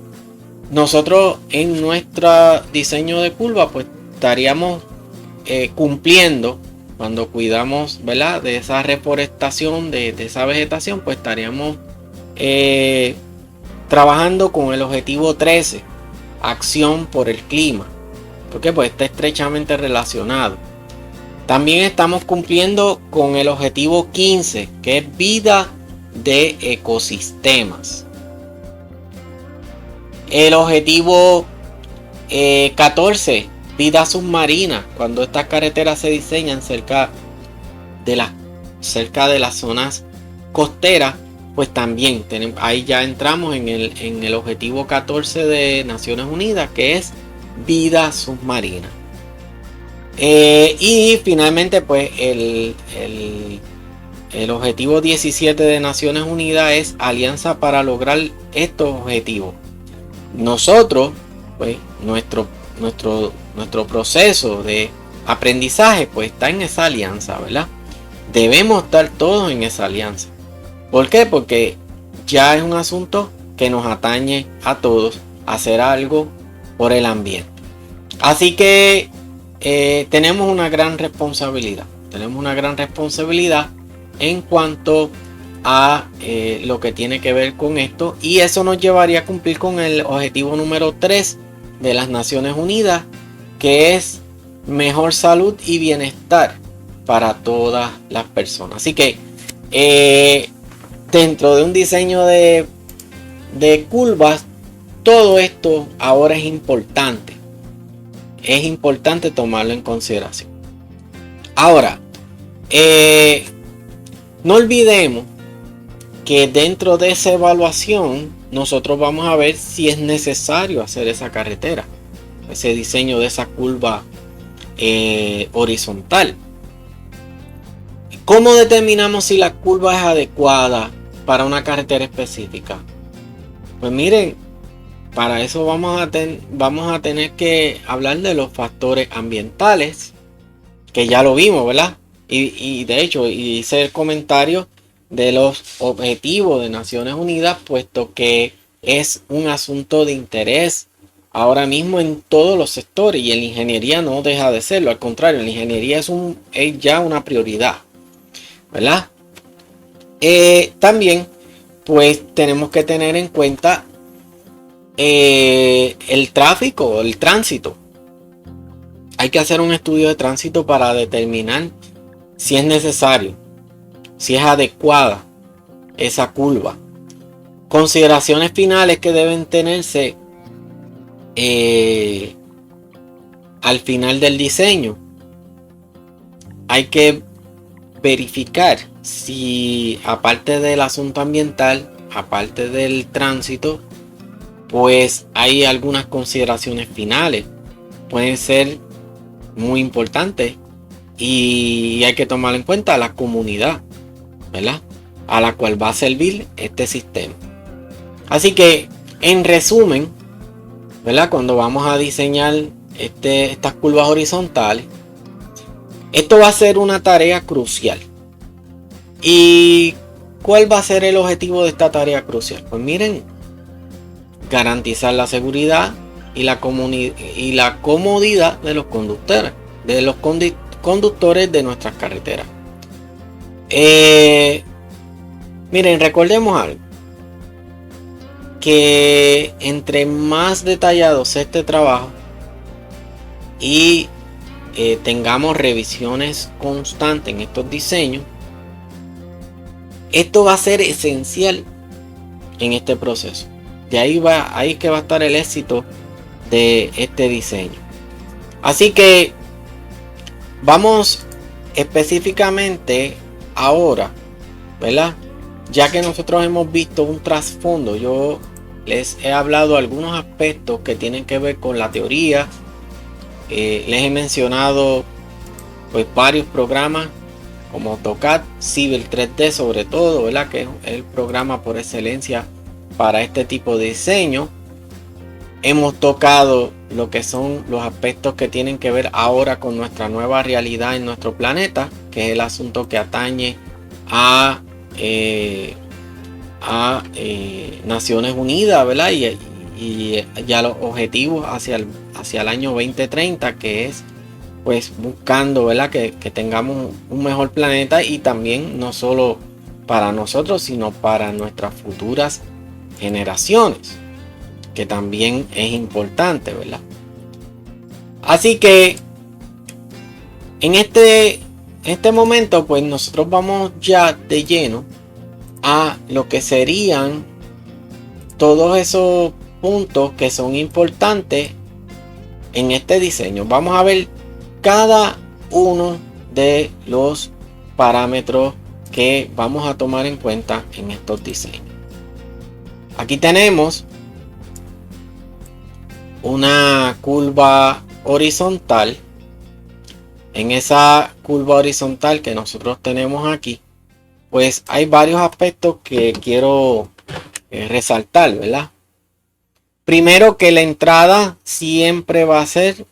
nosotros en nuestro diseño de curva pues estaríamos cumpliendo, cuando cuidamos, ¿verdad?, de esa reforestación, de esa vegetación, pues estaríamos trabajando con el objetivo 13, acción por el clima, porque pues está estrechamente relacionado. También estamos cumpliendo con el objetivo 15, que es vida de ecosistemas. El objetivo 14, vida submarina. Cuando estas carreteras se diseñan cerca de las zonas costeras, pues también ahí ya entramos en el objetivo 14 de Naciones Unidas, que es vida submarina. Y finalmente pues el objetivo 17 de Naciones Unidas es alianza para lograr estos objetivos. Nosotros pues nuestro proceso de aprendizaje pues está en esa alianza, ¿verdad? Debemos estar todos en esa alianza. ¿Por qué? Porque ya es un asunto que nos atañe a todos, hacer algo por el ambiente. Así que tenemos una gran responsabilidad. Tenemos una gran responsabilidad en cuanto a lo que tiene que ver con esto. Y eso nos llevaría a cumplir con el objetivo número 3 de las Naciones Unidas, que es mejor salud y bienestar para todas las personas. Así que dentro de un diseño de curvas, todo esto ahora es importante. Es importante tomarlo en consideración. Ahora, no olvidemos que dentro de esa evaluación nosotros vamos a ver si es necesario hacer esa carretera, ese diseño de esa curva horizontal. ¿Cómo determinamos si la curva es adecuada para una carretera específica? Pues miren, para eso vamos a tener que hablar de los factores ambientales, que ya lo vimos, ¿verdad? Y de hecho hice el comentario de los objetivos de Naciones Unidas, puesto que es un asunto de interés ahora mismo en todos los sectores, y en la ingeniería no deja de serlo. Al contrario, la ingeniería es ya una prioridad, ¿verdad? También pues tenemos que tener en cuenta el tráfico, el tránsito. Hay que hacer un estudio de tránsito para determinar si es necesario, si es adecuada esa curva. Consideraciones finales que deben tenerse al final del diseño. Hay que verificar si aparte del asunto ambiental, aparte del tránsito, pues hay algunas consideraciones finales. Pueden ser muy importantes y hay que tomar en cuenta la comunidad, ¿verdad?, a la cual va a servir este sistema. Así que, en resumen, ¿verdad?, cuando vamos a diseñar estas curvas horizontales, esto va a ser una tarea crucial. ¿Y cuál va a ser el objetivo de esta tarea crucial? Pues miren, garantizar la seguridad y la comodidad de los conductores de nuestras carreteras. Miren, recordemos algo, que entre más detallado sea este trabajo y tengamos revisiones constantes en estos diseños, esto va a ser esencial en este proceso. De ahí es que va a estar el éxito de este diseño. Así que vamos específicamente ahora, ¿verdad? Ya que nosotros hemos visto un trasfondo, yo les he hablado algunos aspectos que tienen que ver con la teoría. Les he mencionado pues varios programas como AutoCAD, Civil 3D sobre todo, ¿verdad?, que es el programa por excelencia para este tipo de diseño. Hemos tocado lo que son los aspectos que tienen que ver ahora con nuestra nueva realidad en nuestro planeta, que es el asunto que atañe a Naciones Unidas, ¿verdad?, y ya los objetivos hacia el año 2030, que es pues buscando, ¿verdad?, que tengamos un mejor planeta, y también no solo para nosotros, sino para nuestras futuras generaciones, que también es importante, ¿verdad? Así que en este momento pues nosotros vamos ya de lleno a lo que serían todos esos puntos que son importantes en este diseño. Vamos a ver cada uno de los parámetros que vamos a tomar en cuenta en estos diseños. Aquí tenemos una curva horizontal. En esa curva horizontal que nosotros tenemos aquí, pues hay varios aspectos que quiero resaltar, ¿verdad? Primero, que la entrada siempre va a ser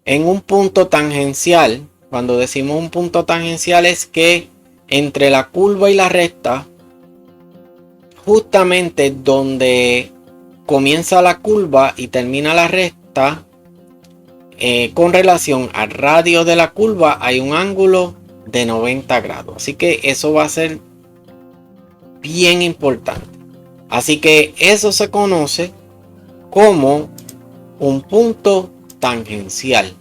en un punto tangencial. Cuando decimos un punto tangencial, es que entre la curva y la recta, justamente donde comienza la curva y termina la recta, con relación al radio de la curva hay un ángulo de 90 grados. Así que eso va a ser bien importante. Así que eso se conoce como un punto tangencial.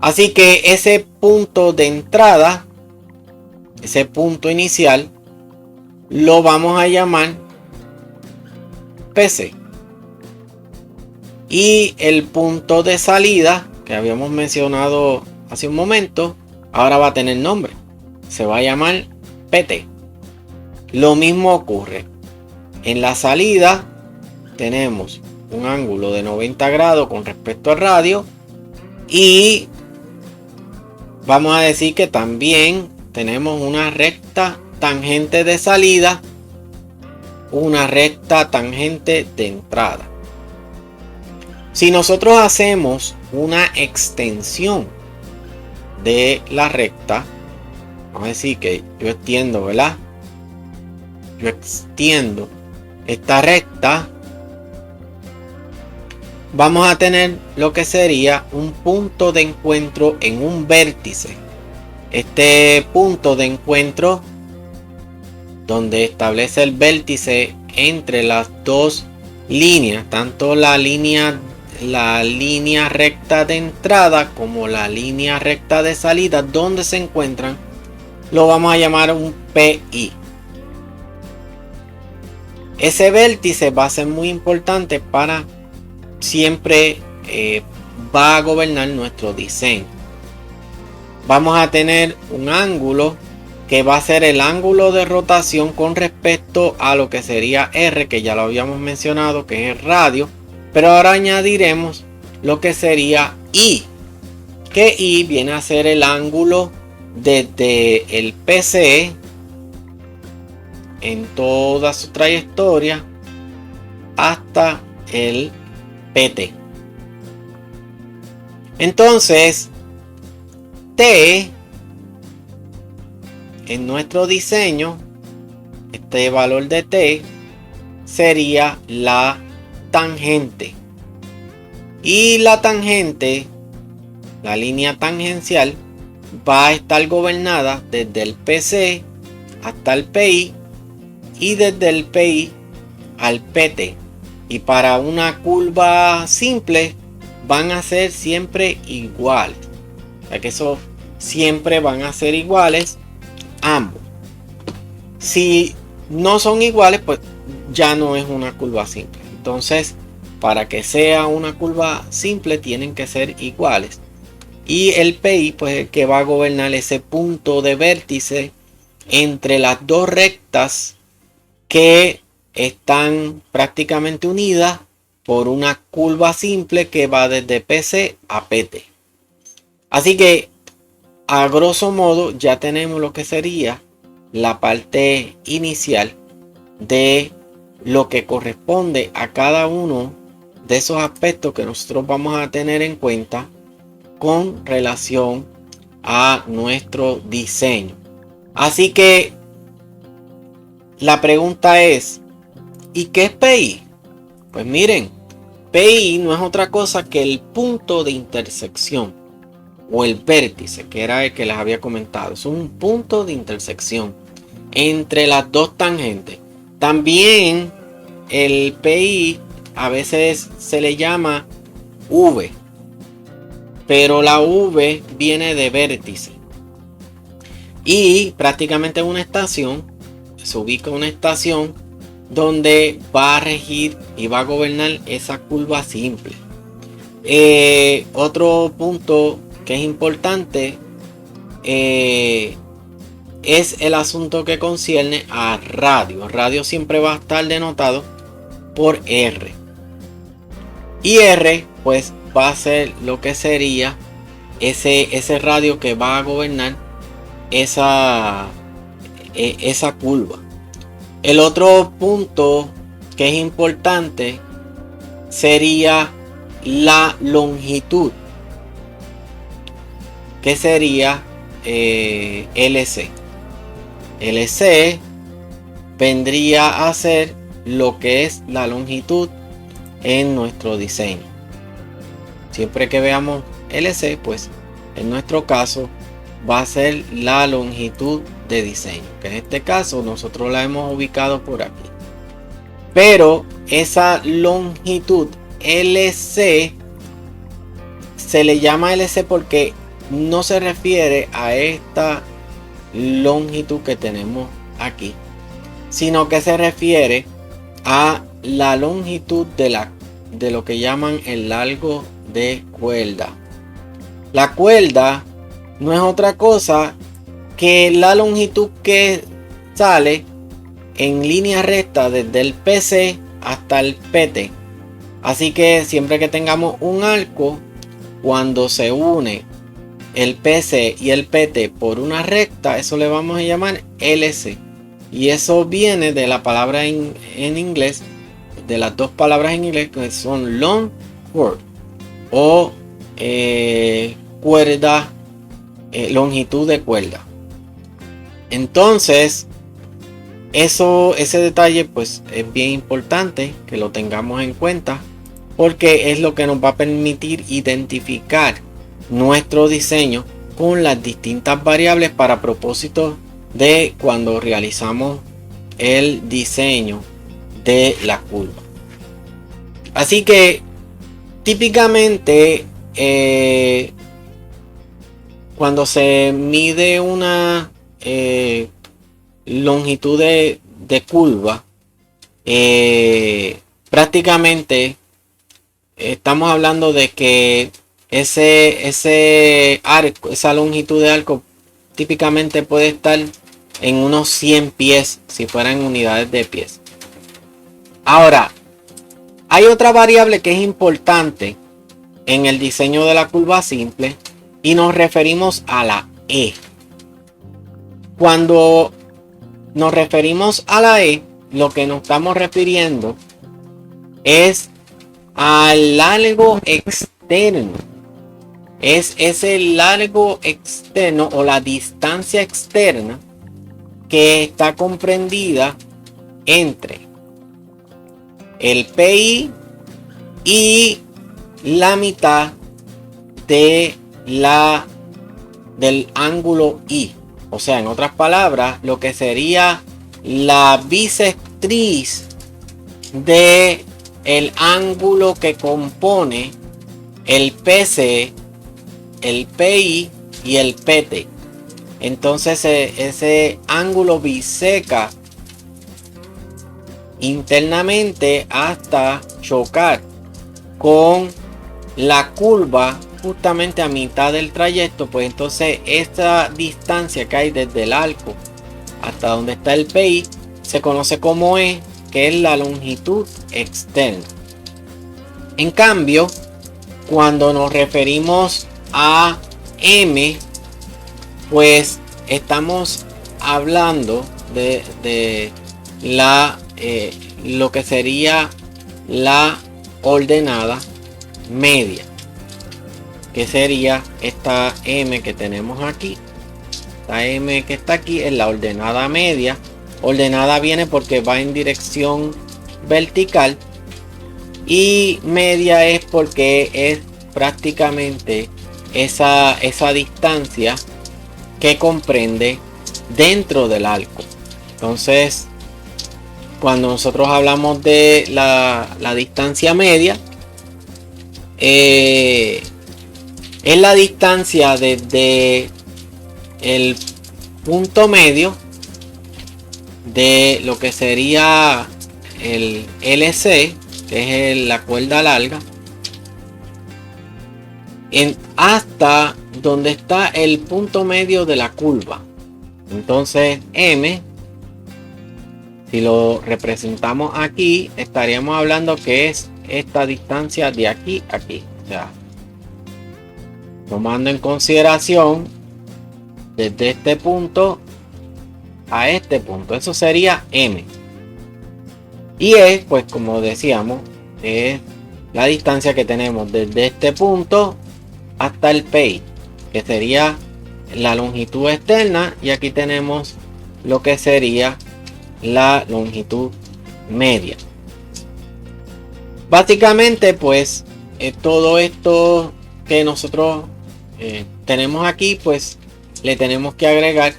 Así que ese punto de entrada, ese punto inicial, lo vamos a llamar PC. Y el punto de salida que habíamos mencionado hace un momento, ahora va a tener nombre. Se va a llamar PT. Lo mismo ocurre. En la salida tenemos un ángulo de 90 grados con respecto al radio. Y vamos a decir que también tenemos una recta tangente de salida, una recta tangente de entrada. Si nosotros hacemos una extensión de la recta, vamos a decir que yo extiendo, ¿verdad? Yo extiendo esta recta, vamos a tener lo que sería un punto de encuentro en un vértice. Este punto de encuentro, donde establece el vértice entre las dos líneas, tanto la línea recta de entrada como la línea recta de salida, donde se encuentran, lo vamos a llamar un PI. Ese vértice va a ser muy importante para siempre, va a gobernar nuestro diseño. Vamos a tener un ángulo que va a ser el ángulo de rotación con respecto a lo que sería R, que ya lo habíamos mencionado, que es el radio. Pero ahora añadiremos lo que sería I, que I viene a ser el ángulo desde el PC en toda su trayectoria hasta el PT. Entonces, T en nuestro diseño, este valor de T sería la tangente. Y la tangente, la línea tangencial, va a estar gobernada desde el PC hasta el PI y desde el PI al PT. Y para una curva simple van a ser siempre iguales. O sea que eso siempre van a ser iguales ambos. Si no son iguales, pues ya no es una curva simple. Entonces, para que sea una curva simple tienen que ser iguales. Y el PI, pues, el que va a gobernar ese punto de vértice entre las dos rectas que están prácticamente unidas por una curva simple que va desde PC a PT. Así que, a grosso modo, ya tenemos lo que sería la parte inicial de lo que corresponde a cada uno de esos aspectos que nosotros vamos a tener en cuenta con relación a nuestro diseño. Así que la pregunta es, ¿y qué es PI? Pues miren, PI no es otra cosa que el punto de intersección o el vértice, que era el que les había comentado. Es un punto de intersección entre las dos tangentes. También el PI a veces se le llama V, pero la V viene de vértice. Y prácticamente una estación, se ubica una estación donde va a regir y va a gobernar esa curva simple. Otro punto que es importante es el asunto que concierne a radio. Radio siempre va a estar denotado por R. Y R pues va a ser lo que sería ese radio que va a gobernar esa curva. El otro punto que es importante sería la longitud, que sería LC. LC vendría a ser lo que es la longitud en nuestro diseño. Siempre que veamos LC, pues en nuestro caso va a ser la longitud de diseño, que en este caso nosotros la hemos ubicado por aquí. Pero esa longitud LC se le llama LC porque no se refiere a esta longitud que tenemos aquí, sino que se refiere a la longitud de lo que llaman el largo de cuerda. La cuerda no es otra cosa que la longitud que sale en línea recta desde el PC hasta el PT. Así que siempre que tengamos un arco, cuando se une el PC y el PT por una recta, eso le vamos a llamar LC. Y eso viene de la palabra en inglés, de las dos palabras en inglés que son long cord o cuerda, longitud de cuerda. Entonces, ese detalle pues es bien importante que lo tengamos en cuenta, porque es lo que nos va a permitir identificar nuestro diseño con las distintas variables para propósito de cuando realizamos el diseño de la curva. Así que típicamente cuando se mide una longitud de curva, prácticamente estamos hablando de que ese arco, esa longitud de arco típicamente puede estar en unos 100 pies, si fueran unidades de pies. Ahora, hay otra variable que es importante en el diseño de la curva simple y nos referimos a la E. Cuando nos referimos a la E, lo que nos estamos refiriendo es al largo externo. Es ese largo externo o la distancia externa que está comprendida entre el PI y la mitad de del ángulo I. O sea, en otras palabras, lo que sería la bisectriz de el ángulo que compone el PC, el PI y el PT. Entonces ese ángulo biseca internamente hasta chocar con la curva justamente a mitad del trayecto. Pues entonces esta distancia que hay desde el arco hasta donde está el PI se conoce como E, que es la longitud externa. En cambio, cuando nos referimos a M, pues estamos hablando de lo que sería la ordenada media, que sería esta M que tenemos aquí. Esta M que está aquí es la ordenada media. Ordenada viene porque va en dirección vertical y media es porque es prácticamente esa distancia que comprende dentro del arco. Entonces, cuando nosotros hablamos de la distancia media, es la distancia desde el punto medio de lo que sería el LC, que es la cuerda larga, hasta donde está el punto medio de la curva. Entonces M, si lo representamos aquí, estaríamos hablando que es esta distancia de aquí a aquí. O sea, tomando en consideración desde este punto a este punto, eso sería M. Y es, pues como decíamos, es la distancia que tenemos desde este punto hasta el PI, que sería la longitud externa, y aquí tenemos lo que sería la longitud media. Básicamente, pues todo esto que nosotros tenemos aquí, pues le tenemos que agregar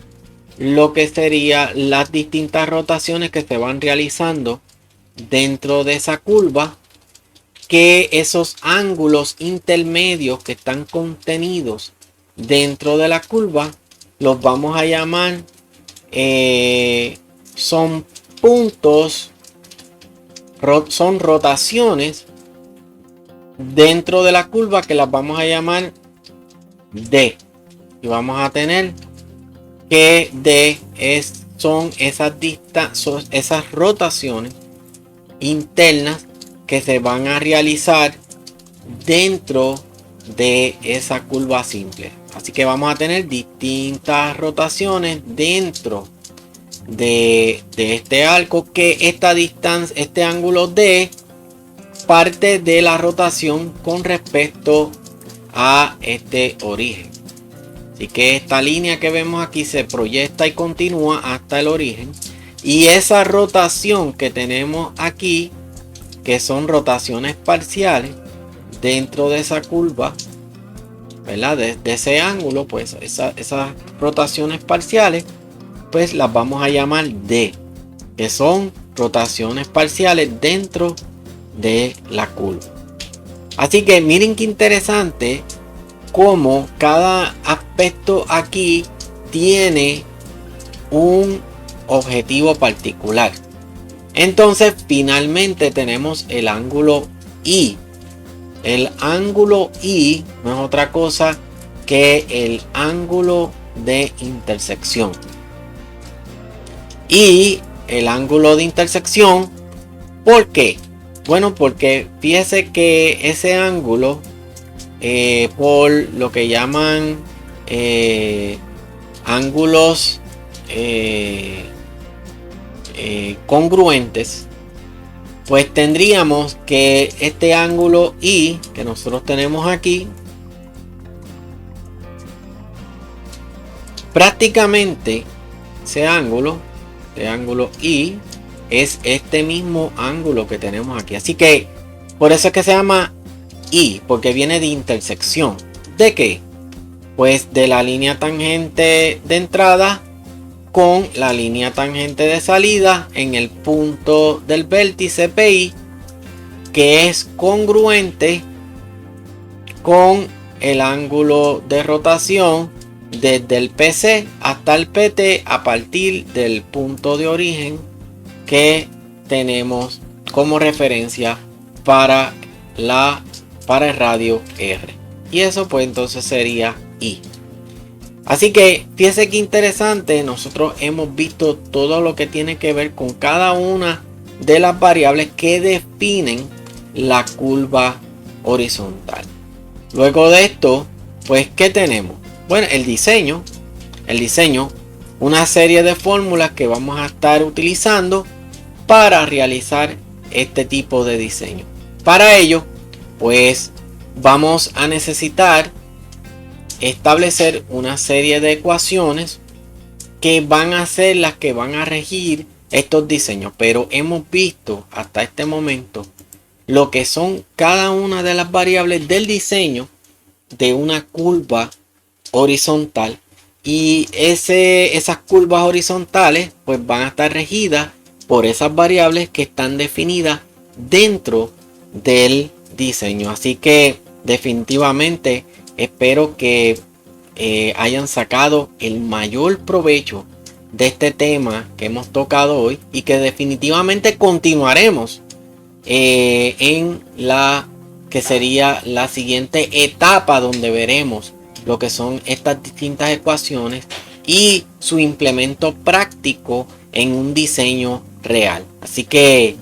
lo que sería las distintas rotaciones que se van realizando dentro de esa curva, que esos ángulos intermedios que están contenidos dentro de la curva los vamos a llamar son puntos, son rotaciones dentro de la curva, que las vamos a llamar D, y vamos a tener que D son esas rotaciones internas que se van a realizar dentro de esa curva simple. Así que vamos a tener distintas rotaciones dentro de este arco, que esta distancia, este ángulo D, parte de la rotación con respecto a este origen. Así que esta línea que vemos aquí se proyecta y continúa hasta el origen, y esa rotación que tenemos aquí, que son rotaciones parciales dentro de esa curva, ¿verdad? De ese ángulo, pues esas rotaciones parciales, pues las vamos a llamar D, que son rotaciones parciales dentro de la curva. Así que miren qué interesante cómo cada aspecto aquí tiene un objetivo particular. Entonces finalmente tenemos el ángulo I. El ángulo I no es otra cosa que el ángulo de intersección. y el ángulo de intersección. ¿Por qué? Bueno, porque fíjese que ese ángulo, por lo que llaman ángulos congruentes, pues tendríamos que este ángulo I que nosotros tenemos aquí, prácticamente ese ángulo I es este mismo ángulo que tenemos aquí. Así que por eso es que se llama I, porque viene de intersección. ¿De qué? Pues de la línea tangente de entrada con la línea tangente de salida en el punto del vértice PI, que es congruente con el ángulo de rotación desde el PC hasta el PT a partir del punto de origen que tenemos como referencia para el radio R. Y eso pues entonces sería I. Así que fíjese que interesante, nosotros hemos visto todo lo que tiene que ver con cada una de las variables que definen la curva horizontal. Luego de esto, pues ¿qué tenemos? Bueno, el diseño, una serie de fórmulas que vamos a estar utilizando para realizar este tipo de diseño. Para ello, pues vamos a necesitar establecer una serie de ecuaciones que van a ser las que van a regir estos diseños, pero hemos visto hasta este momento lo que son cada una de las variables del diseño de una curva horizontal, y esas curvas horizontales pues van a estar regidas por esas variables que están definidas dentro del diseño. Así que definitivamente espero que hayan sacado el mayor provecho de este tema que hemos tocado hoy, y que definitivamente continuaremos en la que sería la siguiente etapa, donde veremos lo que son estas distintas ecuaciones y su implemento práctico en un diseño real. Así que